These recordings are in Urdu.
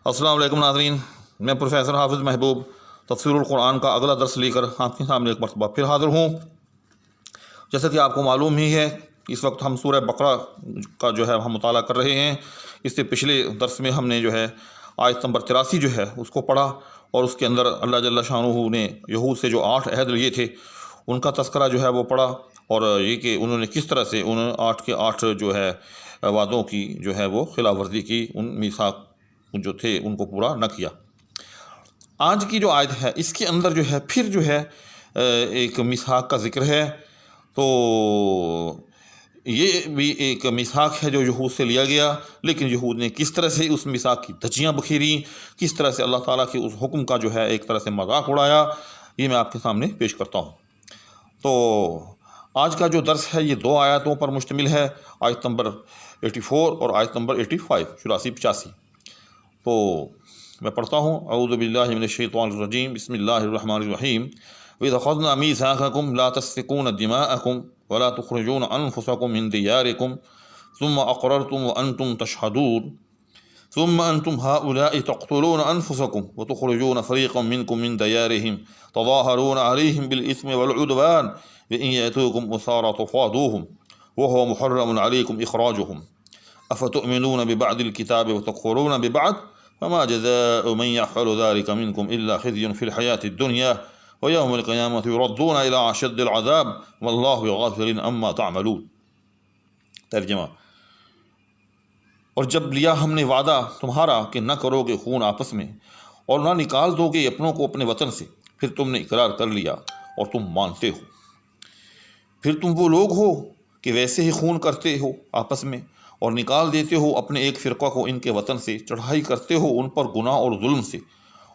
السلام علیکم ناظرین، میں پروفیسر حافظ محبوب تفسیر القرآن کا اگلا درس لے کر آپ کے سامنے ایک مرتبہ پھر حاضر ہوں۔ جیسا کہ آپ کو معلوم ہی ہے اس وقت ہم سورہ بقرہ کا ہم مطالعہ کر رہے ہیں۔ اس سے پچھلے درس میں ہم نے آیت نمبر 83 اس کو پڑھا، اور اس کے اندر اللہ جل شانہ نے یہود سے جو 8 عہد لیے تھے ان کا تذکرہ وہ پڑھا، اور یہ کہ انہوں نے کس طرح سے ان 8 کے 8 وعدوں کی وہ خلاف ورزی کی، ان میثاق جو تھے ان کو پورا نہ کیا۔ آج کی جو آیت ہے اس کے اندر پھر ایک میثاق کا ذکر ہے، تو یہ بھی ایک میثاق ہے جو یہود سے لیا گیا، لیکن یہود نے کس طرح سے اس میثاق کی دھجیاں بکھیری، کس طرح سے اللہ تعالیٰ کے اس حکم کا ایک طرح سے مذاق اڑایا، یہ میں آپ کے سامنے پیش کرتا ہوں۔ تو آج کا جو درس ہے یہ 2 آیاتوں پر مشتمل ہے، آیت نمبر 84 اور آیت نمبر 85 84-85۔ تو میں پڑھتا ہوں۔ اعوذ باللہ من الشیطان الرجیم، بسم اللہ الرحمن الرحیم۔ وَإِذْ أَخَذْنَا مِيثَاقَكُمْ لَا تَسْفِكُونَ دِمَاءَكُمْ وَلَا تُخْرِجُونَ أَنفُسَكُمْ مِنْ دِيَارِكُمْ ثُمَّ أَقْرَرْتُمْ وَأَنْتُمْ تَشْهَدُونَ ثُمَّ أَنْتُمْ هَؤُلَاءِ تَقْتُلُونَ أَنفُسَكُمْ وَتُخْرِجُونَ فَرِيقًا مِنْكُمْ مِنْ دِيَارِهِمْ تَظَاهَرُونَ عَلَيْهِمْ بِالْإِثْمِ وَالْعُدْوَانِ وَإِنْ يَأْتُوكُمْ أُسَارَىٰ تُفَادُوهُمْ وَهُوَ مُحَرَّمٌ عَلَيْكُمْ إِخْرَاجُهُمْ أَفَتُؤْمِنُونَ بِبَعْضِ الْكِتَابِ وَتَكْفُرُونَ بِبَعْضٍ فما جزاء من يفعل ذلك منكم إلا خزي في الحياة الدنيا ويوم القيامة يردون إلى أشد العذاب والله غافل عما تعملون۔ ترجمہ: اور جب لیا ہم نے وعدہ تمہارا کہ نہ کرو گے خون آپس میں اور نہ نکال دو گے اپنوں کو اپنے وطن سے، پھر تم نے اقرار کر لیا اور تم مانتے ہو، پھر تم وہ لوگ ہو کہ ویسے ہی خون کرتے ہو آپس میں اور نکال دیتے ہو اپنے ایک فرقہ کو ان کے وطن سے، چڑھائی کرتے ہو ان پر گناہ اور ظلم سے،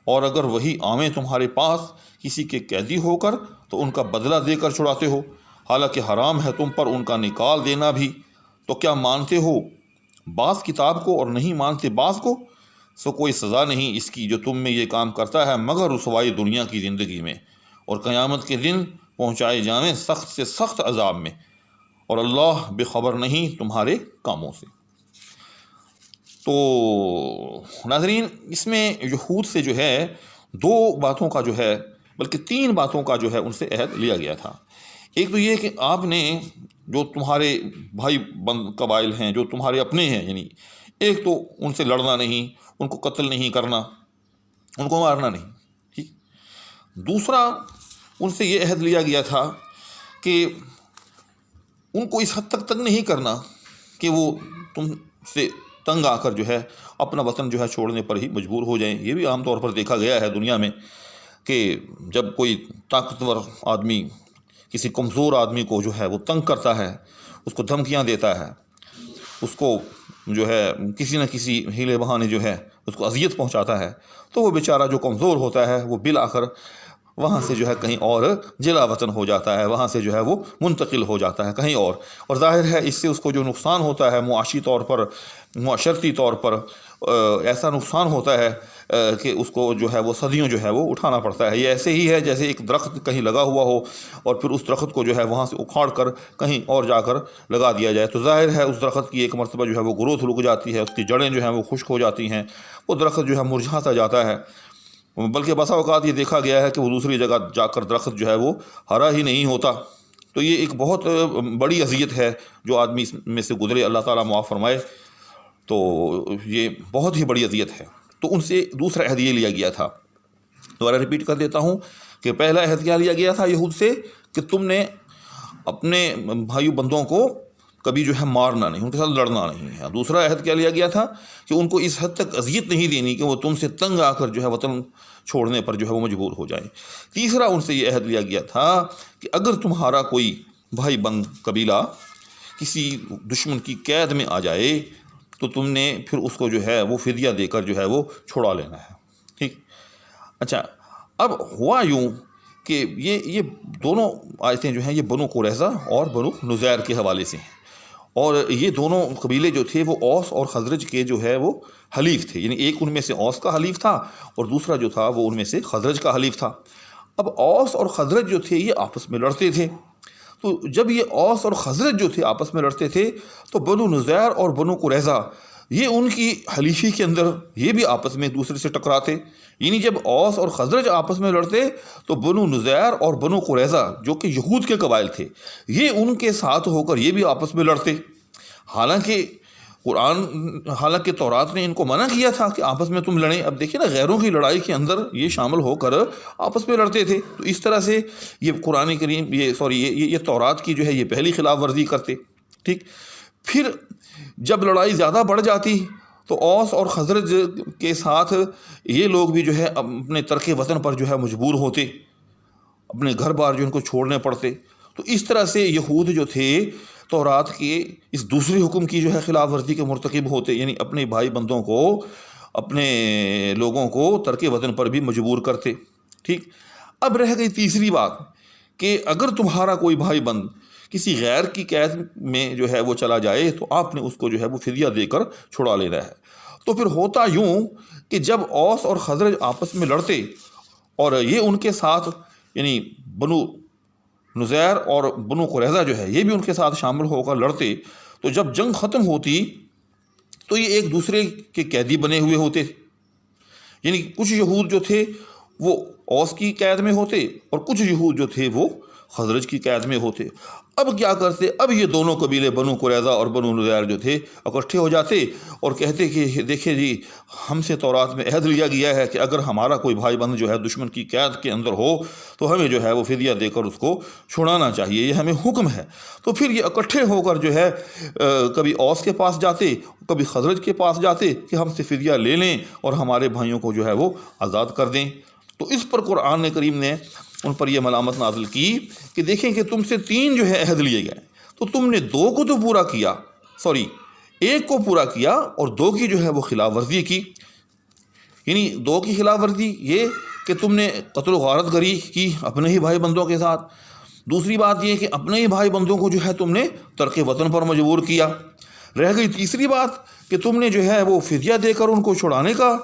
اور اگر وہی آویں تمہارے پاس کسی کے قیدی ہو کر تو ان کا بدلہ دے کر چھڑاتے ہو، حالانکہ حرام ہے تم پر ان کا نکال دینا بھی، تو کیا مانتے ہو بعض کتاب کو اور نہیں مانتے بعض کو؟ سو کوئی سزا نہیں اس کی جو تم میں یہ کام کرتا ہے مگر رسوائی دنیا کی زندگی میں، اور قیامت کے دن پہنچائے جاویں سخت سے سخت عذاب میں، اور اللہ بے خبر نہیں تمہارے کاموں سے۔ تو ناظرین، اس میں یہود سے 2 باتوں کا بلکہ 3 باتوں کا ان سے عہد لیا گیا تھا۔ ایک تو یہ کہ آپ نے جو تمہارے بھائی بند قبائل ہیں، جو تمہارے اپنے ہیں، یعنی ایک تو ان سے لڑنا نہیں، ان کو قتل نہیں کرنا، ان کو مارنا نہیں، ٹھیک۔ دوسرا ان سے یہ عہد لیا گیا تھا کہ ان کو اس حد تک نہیں کرنا کہ وہ تم سے تنگ آ کر اپنا وطن چھوڑنے پر ہی مجبور ہو جائیں۔ یہ بھی عام طور پر دیکھا گیا ہے دنیا میں کہ جب کوئی طاقتور آدمی کسی کمزور آدمی کو وہ تنگ کرتا ہے، اس کو دھمکیاں دیتا ہے، اس کو کسی نہ کسی ہیلے بہانے اس کو اذیت پہنچاتا ہے، تو وہ بیچارہ جو کمزور ہوتا ہے وہ بالآخر وہاں سے کہیں اور جلا وطن ہو جاتا ہے، وہاں سے وہ منتقل ہو جاتا ہے کہیں اور ظاہر ہے اس سے اس کو جو نقصان ہوتا ہے معاشی طور پر، معاشرتی طور پر ایسا نقصان ہوتا ہے کہ اس کو وہ صدیوں وہ اٹھانا پڑتا ہے۔ یہ ایسے ہی ہے جیسے ایک درخت کہیں لگا ہوا ہو اور پھر اس درخت کو وہاں سے اکھاڑ کر کہیں اور جا کر لگا دیا جائے، تو ظاہر ہے اس درخت کی ایک مرتبہ وہ گروتھ رک جاتی ہے، اس کی جڑیں وہ خشک ہو جاتی ہیں، وہ درخت مرجھاتا جاتا ہے، بلکہ بسا اوقات یہ دیکھا گیا ہے کہ وہ دوسری جگہ جا کر درخت وہ ہرا ہی نہیں ہوتا۔ تو یہ ایک بہت بڑی اذیت ہے جو آدمی اس میں سے گزرے، اللہ تعالیٰ معاف فرمائے، تو یہ بہت ہی بڑی اذیت ہے۔ تو ان سے دوسرا عہد یہ لیا گیا تھا، دوبارہ ریپیٹ کر دیتا ہوں کہ پہلا عہد کیا لیا گیا تھا یہود سے کہ تم نے اپنے بھائی بندوں کو کبھی مارنا نہیں، ان کے ساتھ لڑنا نہیں ہے۔ دوسرا عہد کیا لیا گیا تھا کہ ان کو اس حد تک اذیت نہیں دینی کہ وہ تم سے تنگ آ کر وطن چھوڑنے پر وہ مجبور ہو جائیں۔ تیسرا ان سے یہ عہد لیا گیا تھا کہ اگر تمہارا کوئی بھائی بند قبیلہ کسی دشمن کی قید میں آ جائے تو تم نے پھر اس کو وہ فدیہ دے کر وہ چھڑا لینا ہے، ٹھیک۔ اچھا، اب ہوا یوں کہ یہ دونوں آیتیں یہ بنو قریظہ اور بنو نذیر کے حوالے سے ہیں، اور یہ دونوں قبیلے جو تھے وہ اوس اور خزرج کے وہ حلیف تھے، یعنی ایک ان میں سے اوس کا حلیف تھا اور دوسرا جو تھا وہ ان میں سے خزرج کا حلیف تھا۔ اب اوس اور خزرج جو تھے یہ آپس میں لڑتے تھے، تو جب یہ اوس اور خزرج جو تھے آپس میں لڑتے تھے تو بنو نذیر اور بنو قریظہ یہ ان کی حلیفی کے اندر یہ بھی آپس میں ایک دوسرے سے ٹکراتے، یعنی جب اوس اور خزرج آپس میں لڑتے تو بنو نذیر اور بنو قریظہ جو کہ یہود کے قبائل تھے یہ ان کے ساتھ ہو کر یہ بھی آپس میں لڑتے، حالانکہ تورات نے ان کو منع کیا تھا کہ آپس میں تم لڑیں۔ اب دیکھیں نا، غیروں کی لڑائی کے اندر یہ شامل ہو کر آپس میں لڑتے تھے، تو اس طرح سے یہ قرآن کریم یہ تورات کی جو ہے یہ پہلی خلاف ورزی کرتے، ٹھیک۔ پھر جب لڑائی زیادہ بڑھ جاتی تو اوس اور خزرج کے ساتھ یہ لوگ بھی جو ہے اپنے ترک وطن پر جو ہے مجبور ہوتے، اپنے گھر بار جو ان کو چھوڑنے پڑتے۔ تو اس طرح سے یہود جو تھے تورات کے اس دوسرے حکم کی جو ہے خلاف ورزی کے مرتکب ہوتے، یعنی اپنے بھائی بندوں کو، اپنے لوگوں کو ترک وطن پر بھی مجبور کرتے، ٹھیک۔ اب رہ گئی تیسری بات کہ اگر تمہارا کوئی بھائی بند کسی غیر کی قید میں جو ہے وہ چلا جائے تو آپ نے اس کو جو ہے وہ فدیہ دے کر چھڑا لینا ہے۔ تو پھر ہوتا یوں کہ جب اوس اور خزرج آپس میں لڑتے اور یہ ان کے ساتھ یعنی بنو نذیر اور بنو قریظہ جو ہے یہ بھی ان کے ساتھ شامل ہو کر لڑتے، تو جب جنگ ختم ہوتی تو یہ ایک دوسرے کے قیدی بنے ہوئے ہوتے، یعنی کچھ یہود جو تھے وہ اوس کی قید میں ہوتے اور کچھ یہود جو تھے وہ خزرج کی قید میں ہوتے۔ اب کیا کرتے، اب یہ دونوں قبیلے بنو قریظہ اور بنو نذیر جو تھے اکٹھے ہو جاتے اور کہتے کہ دیکھیں جی، ہم سے تورات میں عہد لیا گیا ہے کہ اگر ہمارا کوئی بھائی بند جو ہے دشمن کی قید کے اندر ہو تو ہمیں جو ہے وہ فدیہ دے کر اس کو چھڑانا چاہیے، یہ ہمیں حکم ہے۔ تو پھر یہ اکٹھے ہو کر جو ہے کبھی اوس کے پاس جاتے، کبھی خزرج کے پاس جاتے کہ ہم سے فدیہ لے لیں اور ہمارے بھائیوں کو جو ہے وہ آزاد کر دیں۔ تو اس پر قرآن کریم نے ان پر یہ ملامت نازل کی کہ دیکھیں کہ تم سے 3 جو ہے عہد لیے گئے، تو تم نے 2 کو تو پورا کیا، 1 کو پورا کیا اور 2 کی جو ہے وہ خلاف ورزی کی۔ یعنی 2 کی خلاف ورزی یہ کہ تم نے قتل و غارت گری کی اپنے ہی بھائی بندوں کے ساتھ، دوسری بات یہ کہ اپنے ہی بھائی بندوں کو جو ہے تم نے ترک وطن پر مجبور کیا۔ رہ گئی تیسری بات کہ تم نے جو ہے وہ فدیہ دے کر ان کو چھڑانے کا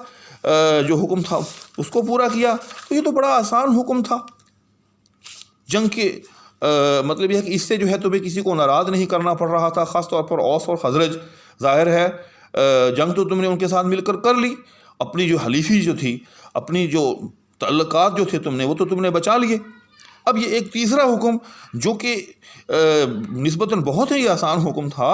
جو حکم تھا اس کو پورا کیا۔ تو یہ تو بڑا آسان حکم تھا، جنگ کے مطلب یہ ہے کہ اس سے جو ہے تمہیں کسی کو ناراض نہیں کرنا پڑ رہا تھا، خاص طور پر اوس اور خزرج۔ ظاہر ہے جنگ تو تم نے ان کے ساتھ مل کر لی، اپنی جو حلیفی جو تھی، اپنی جو تعلقات جو تھے تم نے وہ تو تم نے بچا لیے۔ اب یہ ایک تیسرا حکم جو کہ نسبتاً بہت ہی آسان حکم تھا،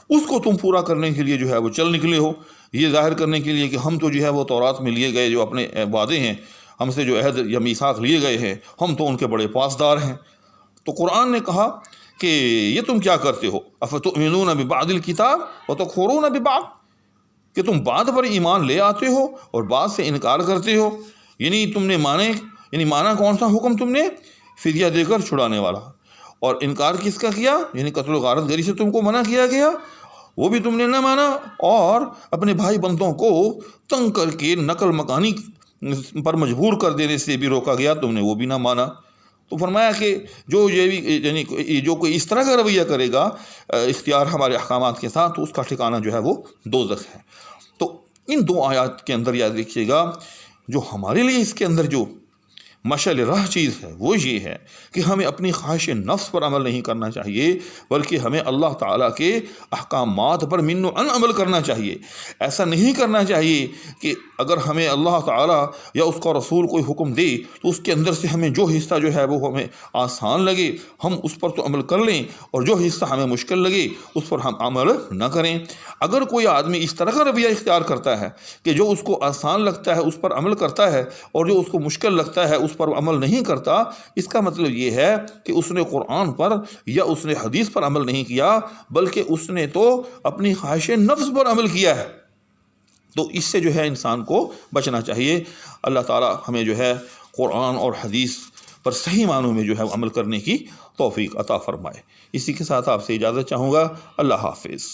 اس کو تم پورا کرنے کے لیے جو ہے وہ چل نکلے ہو، یہ ظاہر کرنے کے لیے کہ ہم تو جو ہے وہ تورات میں لیے گئے جو اپنے وعدے ہیں، ہم سے جو عہد یا میثاق لیے گئے ہیں، ہم تو ان کے بڑے پاسدار ہیں۔ تو قرآن نے کہا کہ یہ تم کیا کرتے ہو، افتؤمنون ببعض الکتاب وتکفرون ببعض، کہ تم بعض پر ایمان لے آتے ہو اور بعض سے انکار کرتے ہو۔ یعنی تم نے مانا کون سا حکم تم نے؟ فدیہ دے کر چھڑانے والا، اور انکار کس کا کیا؟ یعنی قتل و غارت گری سے تم کو منع کیا گیا، وہ بھی تم نے نہ مانا، اور اپنے بھائی بندوں کو تنگ کر کے نقل مکانی پر مجبور کر دینے سے بھی روکا گیا، تم نے وہ بھی نہ مانا۔ تو فرمایا کہ جو کوئی اس طرح کا رویہ کرے گا اختیار ہمارے احکامات کے ساتھ تو اس کا ٹھکانہ جو ہے وہ دوزخ ہے۔ تو ان 2 آیات کے اندر یاد رکھیے گا جو ہمارے لیے اس کے اندر جو مشعل راہ چیز ہے وہ یہ ہے کہ ہمیں اپنی خواہش نفس پر عمل نہیں کرنا چاہیے، بلکہ ہمیں اللہ تعالیٰ کے احکامات پر من و عن عمل کرنا چاہیے۔ ایسا نہیں کرنا چاہیے کہ اگر ہمیں اللہ تعالیٰ یا اس کا رسول کوئی حکم دے تو اس کے اندر سے ہمیں جو حصہ جو ہے وہ ہمیں آسان لگے ہم اس پر تو عمل کر لیں، اور جو حصہ ہمیں مشکل لگے اس پر ہم عمل نہ کریں۔ اگر کوئی آدمی اس طرح کا رویہ اختیار کرتا ہے کہ جو اس کو آسان لگتا ہے اس پر عمل کرتا ہے اور جو اس کو مشکل لگتا ہے اس پر عمل نہیں کرتا، اس کا مطلب یہ ہے کہ اس نے قرآن پر یا اس نے حدیث پر عمل نہیں کیا، بلکہ اس نے تو اپنی خواہش نفس پر عمل کیا ہے۔ تو اس سے جو ہے انسان کو بچنا چاہیے۔ اللہ تعالی ہمیں جو ہے قرآن اور حدیث پر صحیح معنوں میں جو ہے عمل کرنے کی توفیق عطا فرمائے۔ اسی کے ساتھ آپ سے اجازت چاہوں گا۔ اللہ حافظ۔